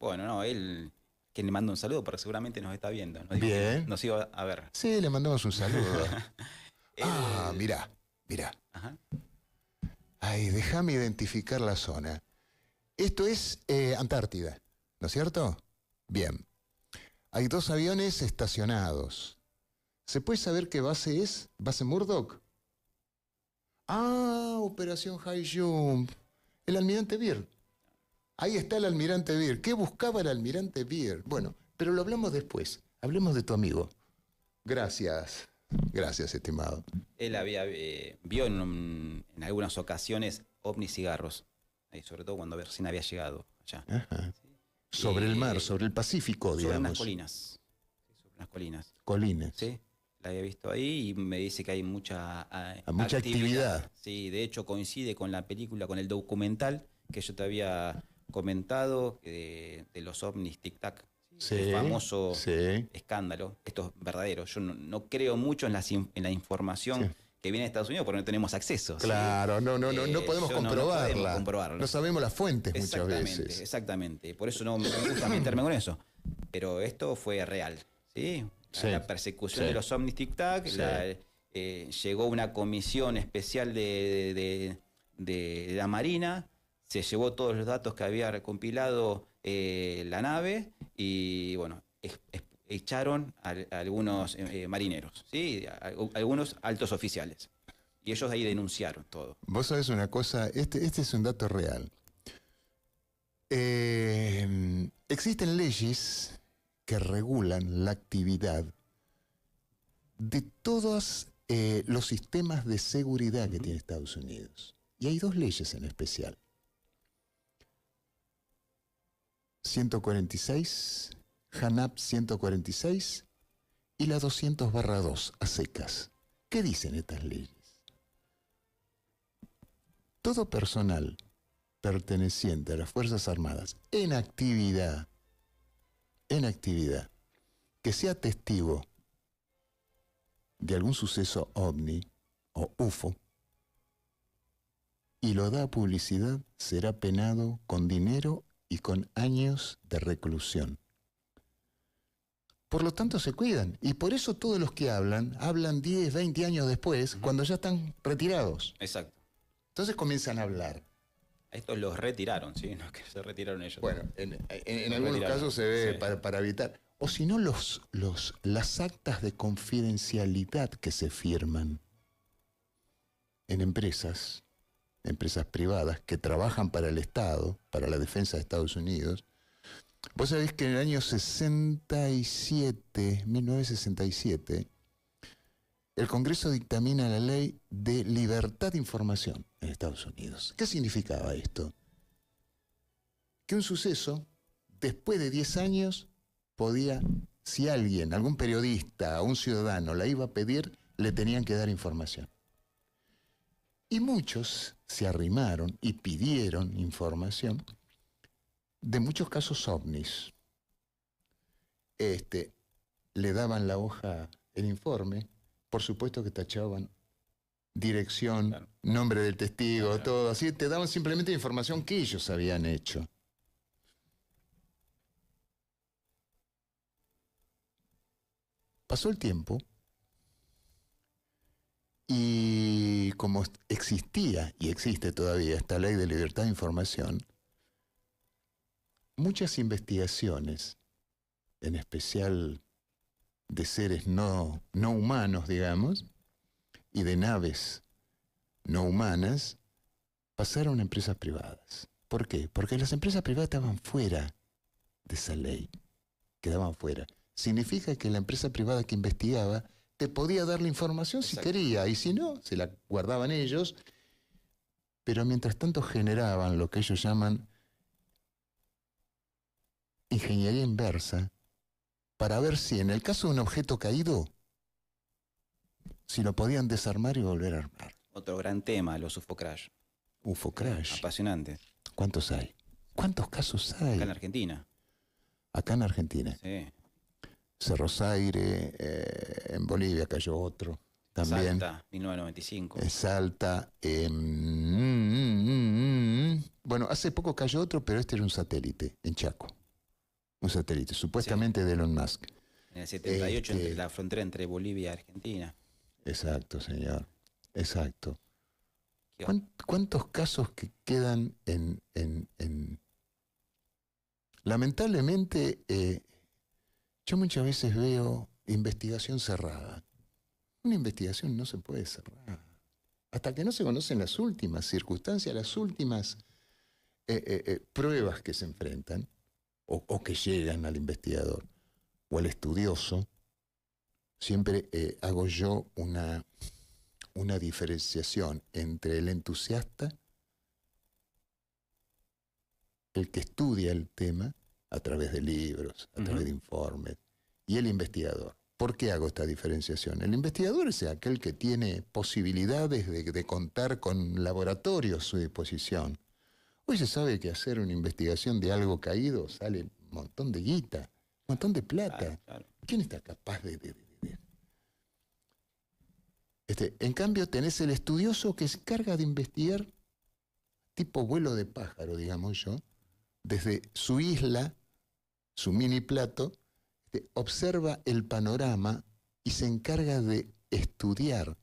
Bueno, no, él, que le manda un saludo, porque seguramente nos está viendo. Nos dijo que Bien. nos iba a ver. Sí, le mandamos un saludo. Él- Mirá. Ajá. Ay, déjame identificar la zona. Esto es Antártida, ¿no es cierto? Bien. Hay 2 aviones estacionados. ¿Se puede saber qué base es? ¿Base Murdoch? Operación High Jump. El almirante Beer. Ahí está el almirante Beer. ¿Qué buscaba el almirante Beer? Bueno, pero lo hablamos después. Hablemos de tu amigo. Gracias. Gracias, estimado. Él vio en algunas ocasiones ovnis cigarros, sobre todo cuando recién había llegado allá. Ajá. Sobre el mar, sobre el Pacífico, Sobre digamos. unas colinas. Sí, sobre unas colinas. Colinas. Sí, la había visto ahí y me dice que hay mucha, Mucha actividad. Sí, de hecho coincide con la película, con el documental que yo te había comentado de los ovnis Tic Tac. Sí, El famoso sí. escándalo. Esto es verdadero. Yo no creo mucho en la información Sí. que viene de Estados Unidos porque no tenemos acceso. ¿sí? Claro, no podemos yo no comprobarla. podemos comprobarlo. No sabemos las fuentes muchas Exactamente, veces. exactamente. Por eso no me gusta meterme con eso. Pero esto fue real, ¿sí? Sí. La persecución Sí. de los ovnis Tic Tac, Sí. llegó una comisión especial de la Marina, se llevó todos los datos que había recompilado la nave y, bueno, echaron a algunos marineros, ¿sí? Algunos altos oficiales. Y ellos ahí denunciaron todo. Vos sabés una cosa, este es un dato real. Existen leyes que regulan la actividad de todos los sistemas de seguridad que tiene Estados Unidos. Y hay 2 leyes en especial. 146, HANAP 146 y la 200/2 a secas. ¿Qué dicen estas leyes? Todo personal perteneciente a las Fuerzas Armadas en actividad, que sea testigo de algún suceso ovni, o UFO, y lo da a publicidad, será penado con dinero y con años de reclusión. Por lo tanto, se cuidan. Y por eso todos los que hablan 10, 20 años después, cuando ya están retirados. Exacto. Entonces comienzan a hablar. A estos los retiraron, ¿sí? No es que se retiraron ellos. Bueno, en algunos casos se ve para evitar. O si no, las actas de confidencialidad que se firman en empresas privadas que trabajan para el Estado, para la defensa de Estados Unidos. Vos sabés que en el año 1967, el Congreso dictamina la ley de libertad de información en Estados Unidos. ¿Qué significaba esto? Que un suceso, después de 10 años, podía, si alguien, algún periodista o un ciudadano la iba a pedir, le tenían que dar información. Y muchos se arrimaron y pidieron información de muchos casos ovnis. Le daban la hoja, el informe, por supuesto que tachaban dirección, claro, nombre del testigo, claro, todo así, te daban simplemente información que ellos habían hecho. Pasó el tiempo y como existía y existe todavía esta ley de libertad de información, muchas investigaciones, en especial de seres no humanos, digamos, y de naves no humanas, pasaron a empresas privadas. ¿Por qué? Porque las empresas privadas estaban fuera de esa ley, quedaban fuera. Significa que la empresa privada que investigaba te podía dar la información si quería, y si no, se la guardaban ellos, pero mientras tanto generaban lo que ellos llaman ingeniería inversa, para ver si en el caso de un objeto caído, si lo podían desarmar y volver a armar. Otro gran tema, los UFO crash. UFO crash. Apasionante. ¿Cuántos hay? ¿Cuántos casos hay? Acá en Argentina. Acá en Argentina. Sí. Cerro Zaire, en Bolivia cayó otro también. Salta, 1995. Salta. Bueno, hace poco cayó otro, pero este era un satélite, en Chaco. Un satélite, supuestamente sí, de Elon Musk. En el 78, entre la frontera entre Bolivia y Argentina. Exacto, señor. Exacto. ¿Cuántos casos que quedan en... Lamentablemente, yo muchas veces veo investigación cerrada. Una investigación no se puede cerrar. Hasta que no se conocen las últimas circunstancias, las últimas pruebas que se enfrentan, o que llegan al investigador o al estudioso, siempre hago yo una diferenciación entre el entusiasta, el que estudia el tema a través de libros, a través de informes, y el investigador. ¿Por qué hago esta diferenciación? El investigador es aquel que tiene posibilidades de contar con laboratorios a su disposición. Hoy se sabe que hacer una investigación de algo caído sale un montón de guita, un montón de plata. Claro, claro. ¿Quién está capaz de? En cambio, tenés el estudioso que se encarga de investigar, tipo vuelo de pájaro, digamos yo, desde su isla, su mini plato, observa el panorama y se encarga de estudiar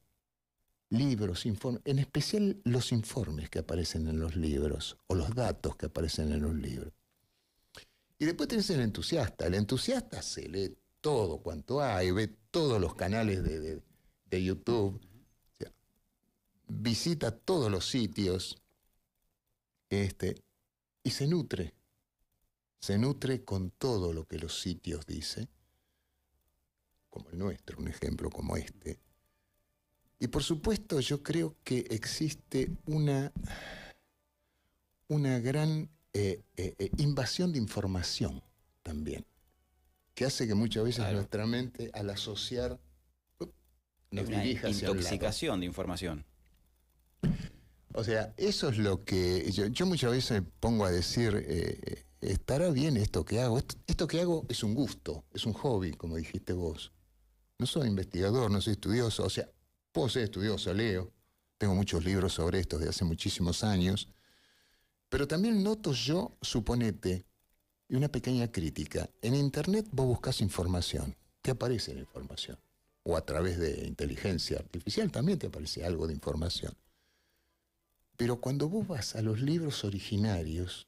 libros, informes, en especial los informes que aparecen en los libros o los datos que aparecen en los libros. Y después tenés el entusiasta. El entusiasta se lee todo cuanto hay, ve todos los canales de YouTube, o sea, visita todos los sitios y se nutre. Se nutre con todo lo que los sitios dicen, como el nuestro, un ejemplo como este. Y por supuesto yo creo que existe una gran invasión de información también, que hace que muchas veces nuestra mente, al asociar, nos dirija hacia intoxicación de información. O sea, eso es lo que yo muchas veces pongo a decir, ¿estará bien esto que hago? Esto que hago es un gusto, es un hobby, como dijiste vos. No soy investigador, no soy estudioso, o sea, puedo ser estudioso, leo, tengo muchos libros sobre esto de hace muchísimos años, pero también noto yo, suponete, y una pequeña crítica. En Internet vos buscas información, te aparece la información. O a través de inteligencia artificial también te aparece algo de información. Pero cuando vos vas a los libros originarios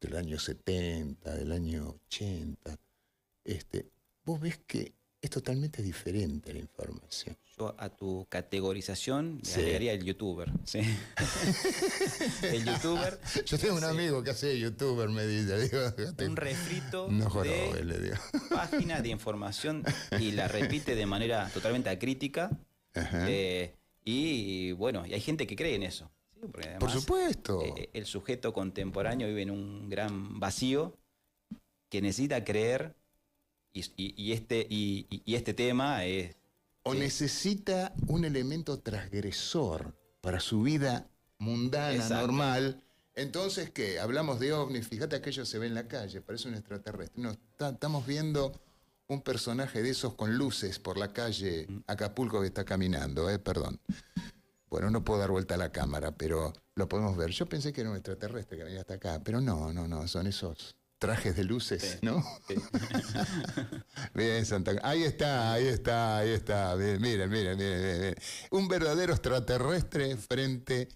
del año 70, del año 80, vos ves que es totalmente diferente la información. Yo a tu categorización le Sí. agregaría el youtuber. ¿Sí? El youtuber. Yo tengo un Sí. amigo que hace youtuber, me dice, digo, Un refrito no jorobes, de le digo. páginas de información y la repite de manera totalmente acrítica. Ajá. Y bueno, y hay gente que cree en eso. ¿Sí? Porque además, Por supuesto. El sujeto contemporáneo vive en un gran vacío que necesita creer y este tema es... O necesita un elemento transgresor para su vida mundana, Exacto. normal. Entonces, ¿qué? Hablamos de ovnis, fíjate aquello se ve en la calle, parece un extraterrestre. No, estamos viendo un personaje de esos con luces por la calle Acapulco que está caminando, perdón. Bueno, no puedo dar vuelta a la cámara, pero lo podemos ver. Yo pensé que era un extraterrestre que venía hasta acá, pero no, son esos trajes de luces, Sí, ¿no? sí. Bien, Santa Cruz. Ahí está. Bien, miren. Un verdadero extraterrestre frente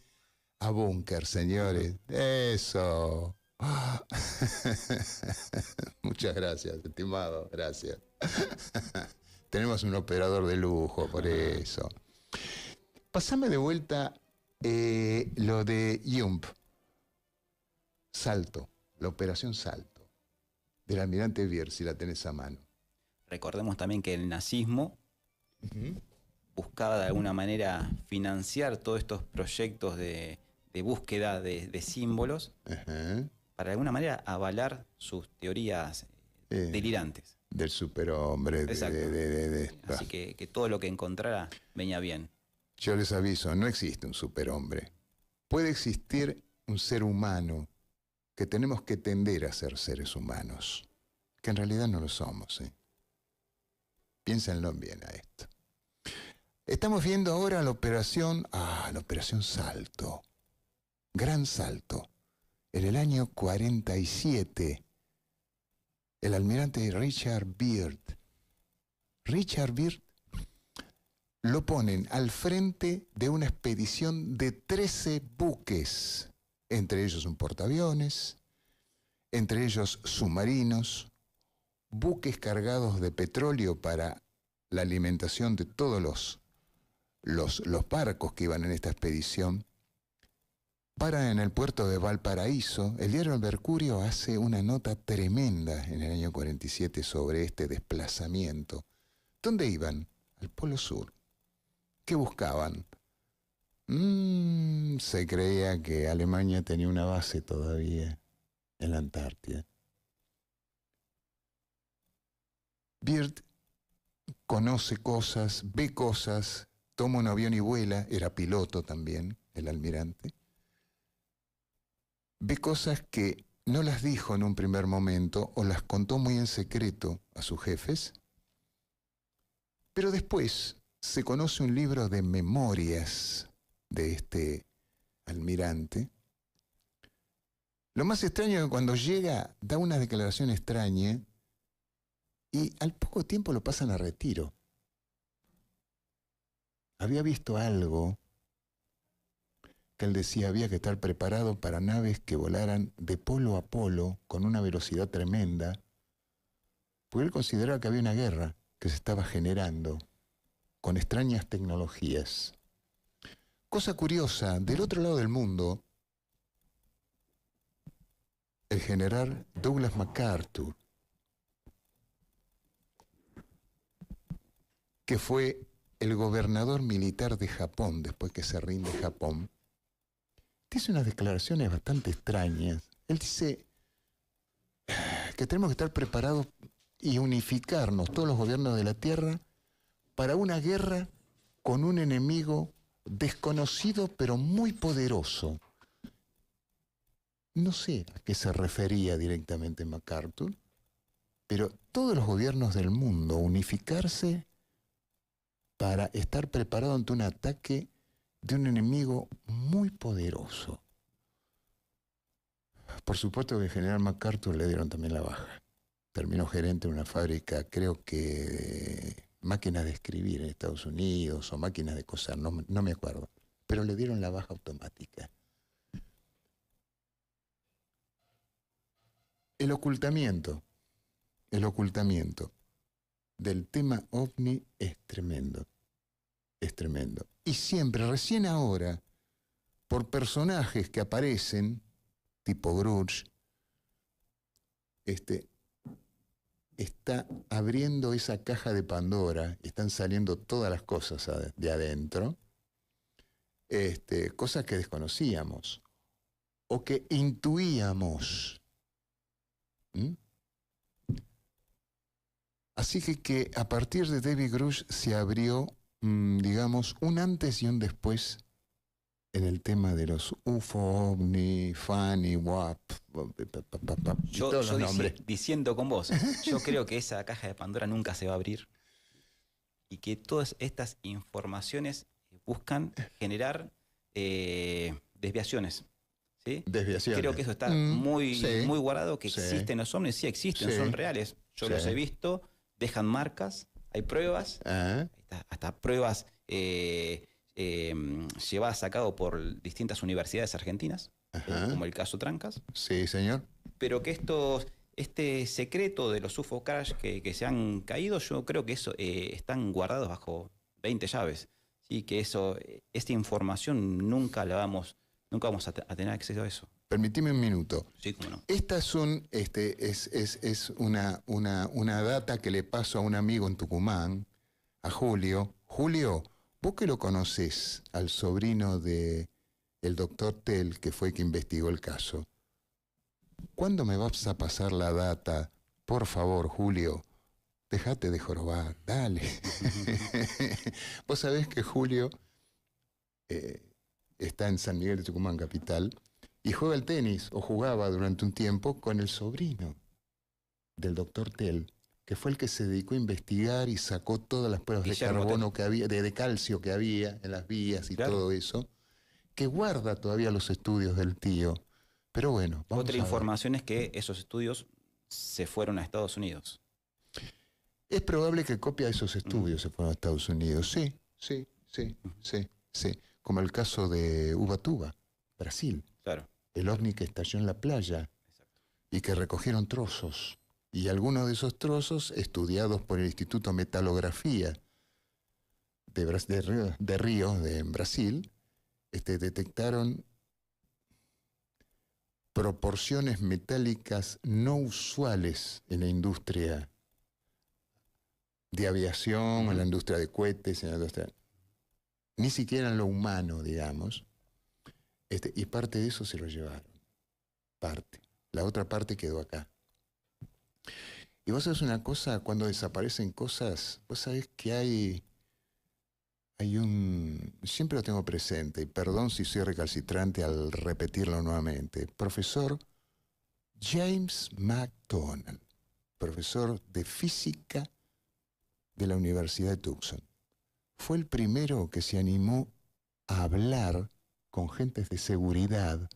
a búnker, señores. Eso. Muchas gracias, estimado. Gracias. Tenemos un operador de lujo, por eso. Pasame de vuelta lo de Yump. Salto, la operación Salto, del almirante Bierz, si la tenés a mano. Recordemos también que el nazismo buscaba de alguna manera financiar todos estos proyectos de búsqueda de símbolos Ajá. para de alguna manera avalar sus teorías delirantes. Del superhombre. Exacto. Así que todo lo que encontrara venía bien. Yo les aviso, no existe un superhombre. Puede existir un ser humano que tenemos que tender a ser seres humanos, que en realidad no lo somos. Piénsenlo bien a esto. Estamos viendo ahora la operación Salto, Gran Salto. En el año 47, el almirante Richard Byrd lo ponen al frente de una expedición de 13 buques, entre ellos un portaaviones, entre ellos submarinos, buques cargados de petróleo para la alimentación de todos los barcos que iban en esta expedición. Para en el puerto de Valparaíso. El diario El Mercurio hace una nota tremenda en el año 47 sobre este desplazamiento. ¿Dónde iban? Al Polo Sur. ¿Qué buscaban? Se creía que Alemania tenía una base todavía en la Antártida. Byrd conoce cosas, ve cosas, toma un avión y vuela, era piloto también, el almirante. Ve cosas que no las dijo en un primer momento o las contó muy en secreto a sus jefes, pero después se conoce un libro de memorias de este almirante. Lo más extraño es que cuando llega da una declaración extraña y al poco tiempo lo pasan a retiro. Había visto algo que él decía había que estar preparado para naves que volaran de polo a polo con una velocidad tremenda, porque él consideraba que había una guerra que se estaba generando con extrañas tecnologías. Cosa curiosa, del otro lado del mundo, el general Douglas MacArthur, que fue el gobernador militar de Japón después que se rinde Japón, dice unas declaraciones bastante extrañas. Él dice que tenemos que estar preparados y unificarnos todos los gobiernos de la Tierra para una guerra con un enemigo desconocido pero muy poderoso. No sé a qué se refería directamente MacArthur, pero todos los gobiernos del mundo unificarse para estar preparado ante un ataque de un enemigo muy poderoso. Por supuesto que al general MacArthur le dieron también la baja. Terminó gerente de una fábrica, creo que de máquinas de escribir en Estados Unidos o máquinas de coser, no me acuerdo. Pero le dieron la baja automática. El ocultamiento del tema ovni es tremendo. Es tremendo. Y siempre, recién ahora, por personajes que aparecen, tipo Grudge, está abriendo esa caja de Pandora, están saliendo todas las cosas de adentro, cosas que desconocíamos o que intuíamos. ¿Mm? Así que a partir de David Grush se abrió, digamos, un antes y un después en el tema de los UFO, OVNI, FANI, WAP, y todos los nombres. Diciendo con vos, yo creo que esa caja de Pandora nunca se va a abrir y que todas estas informaciones buscan generar desviaciones. ¿Sí? Desviaciones. Creo que eso está muy guardado, que Sí. existen los ovnis, sí existen, Sí. son reales. Yo Sí. los he visto, dejan marcas, hay pruebas, hasta pruebas llevadas a cabo por distintas universidades argentinas, como el caso Trancas. Sí, señor. Pero que este secreto de los UFO crash que se han caído, yo creo que eso están guardados bajo 20 llaves. ¿Sí? Que esta información nunca vamos a tener acceso a eso. Permitime un minuto. Sí, cómo no. Esta es una data que le paso a un amigo en Tucumán, a Julio. Julio, vos que lo conocés al sobrino del doctor Tell, que fue el que investigó el caso, ¿cuándo me vas a pasar la data? Por favor, Julio, dejate de jorobar, dale. Vos sabés que Julio está en San Miguel de Tucumán, capital, y juega al tenis, o jugaba durante un tiempo, con el sobrino del doctor Tell, que fue el que se dedicó a investigar y sacó todas las pruebas Guillermo de carbono Tell. que había, de calcio que había en las vías y Claro. todo eso, que guarda todavía los estudios del tío. Pero bueno, vamos Otra a ver. información es que esos estudios se fueron a Estados Unidos. Es probable que copia de esos estudios se fueron a Estados Unidos. Sí. Como el caso de Ubatuba, Brasil. Claro. El ovni que estalló en la playa. Exacto. Y que recogieron trozos. Y algunos de esos trozos, estudiados por el Instituto Metalografía de Río, en Brasil, detectaron proporciones metálicas no usuales en la industria de aviación, en la industria de cohetes, en la industria, ni siquiera en lo humano, digamos, y parte de eso se lo llevaron. Parte. La otra parte quedó acá. Y vos sabés una cosa, cuando desaparecen cosas, vos sabés que hay siempre lo tengo presente, y perdón si soy recalcitrante al repetirlo nuevamente, profesor James McDonald, profesor de física de la Universidad de Tucson. Fue el primero que se animó a hablar con gentes de seguridad.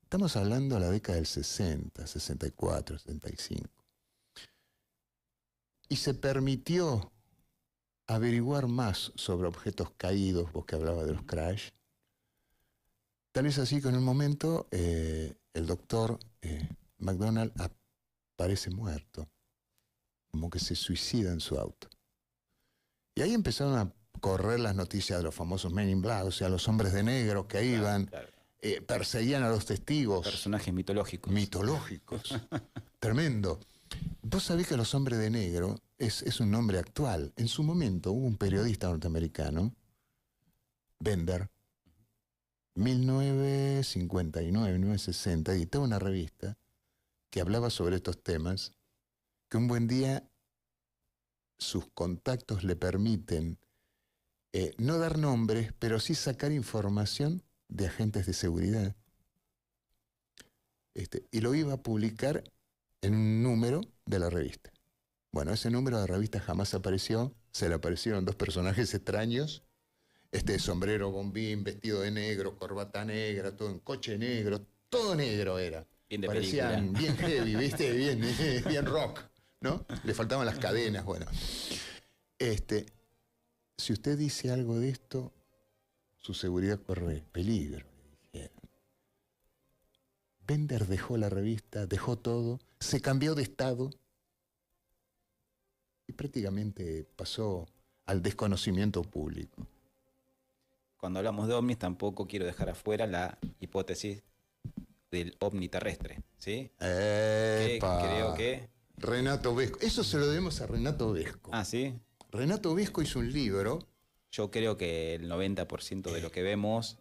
Estamos hablando de la década del 60, 64, 65. Y se permitió averiguar más sobre objetos caídos, vos que hablabas de los crash. Tal es así que en un momento el doctor McDonald aparece muerto, como que se suicida en su auto. Y ahí empezaron a correr las noticias de los famosos Men in Black, o sea, los hombres de negro que iban, Claro. perseguían a los testigos. Personajes mitológicos. Mitológicos. Tremendo. Vos sabés que los hombres de negro es un nombre actual. En su momento hubo un periodista norteamericano, Bender, 1959, 1960, editó una revista que hablaba sobre estos temas, que un buen día sus contactos le permiten no dar nombres, pero sí sacar información de agentes de seguridad. Y lo iba a publicar en un número de la revista. Bueno, ese número de la revista jamás apareció, se le aparecieron dos personajes extraños, sombrero bombín, vestido de negro, corbata negra, todo en coche negro, todo negro era. Bien de Parecían película. bien heavy, ¿viste? Bien rock, ¿no? Le faltaban las cadenas, bueno. Si usted dice algo de esto, su seguridad corre peligro, le dijeron. Bender dejó la revista, dejó todo, se cambió de estado y prácticamente pasó al desconocimiento público. Cuando hablamos de ovnis, tampoco quiero dejar afuera la hipótesis del ovni terrestre, ¿sí? Que creo que... Renato Vesco. Eso se lo debemos a Renato Vesco. Ah, ¿sí? Renato Vesco hizo un libro. Yo creo que el 90% de lo que vemos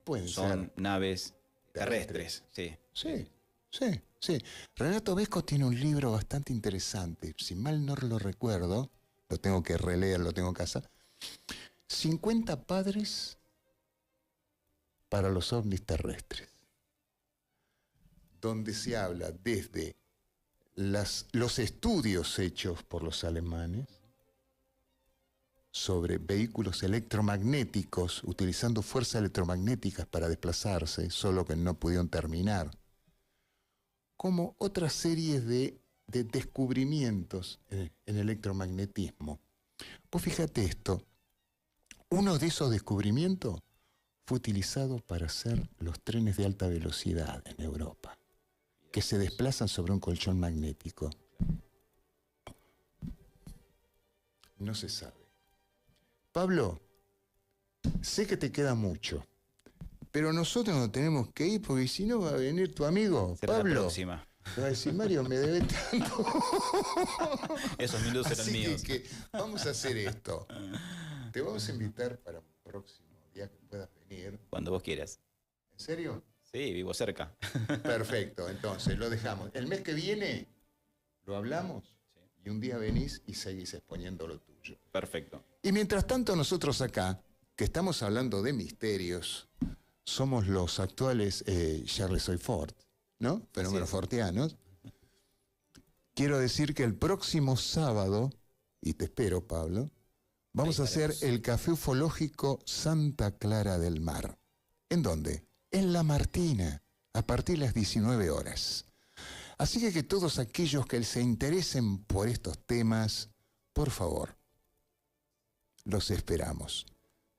Pueden son ser naves terrestres, sí. Sí. Renato Vesco tiene un libro bastante interesante. Si mal no lo recuerdo, lo tengo que releer, lo tengo en casa. 50 padres para los ovnis terrestres. Donde se habla desde los estudios hechos por los alemanes sobre vehículos electromagnéticos, utilizando fuerzas electromagnéticas para desplazarse, solo que no pudieron terminar, como otra serie de descubrimientos en electromagnetismo. Pues fíjate esto, uno de esos descubrimientos fue utilizado para hacer los trenes de alta velocidad en Europa, que se desplazan sobre un colchón magnético. No se sabe. Pablo, sé que te queda mucho, pero nosotros nos tenemos que ir porque si no va a venir tu amigo, Será Pablo. la próxima. Te va a decir, Mario, me debe tanto. Esos minutos eran Así míos. que vamos a hacer esto. Te vamos a invitar para un próximo día que puedas venir. Cuando vos quieras. ¿En serio? Sí, vivo cerca. Perfecto, entonces lo dejamos. El mes que viene lo hablamos y un día venís y seguís exponiendo lo tuyo. Perfecto. Y mientras tanto nosotros acá, que estamos hablando de misterios, somos los actuales Charles Soy Ford, ¿no? Fenómenos forteanos. Quiero decir que el próximo sábado, y te espero, Pablo, vamos a hacer el Café Ufológico Santa Clara del Mar. ¿En dónde? En La Martina, a partir de las 19 horas. Así que todos aquellos que se interesen por estos temas, por favor, los esperamos.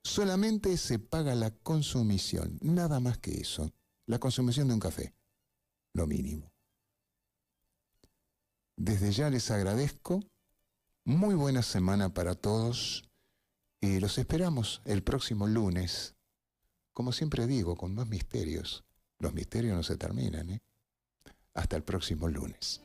Solamente se paga la consumición, nada más que eso. La consumición de un café, lo mínimo. Desde ya les agradezco. Muy buena semana para todos. Y los esperamos el próximo lunes. Como siempre digo, con más misterios. Los misterios no se terminan, ¿eh? Hasta el próximo lunes.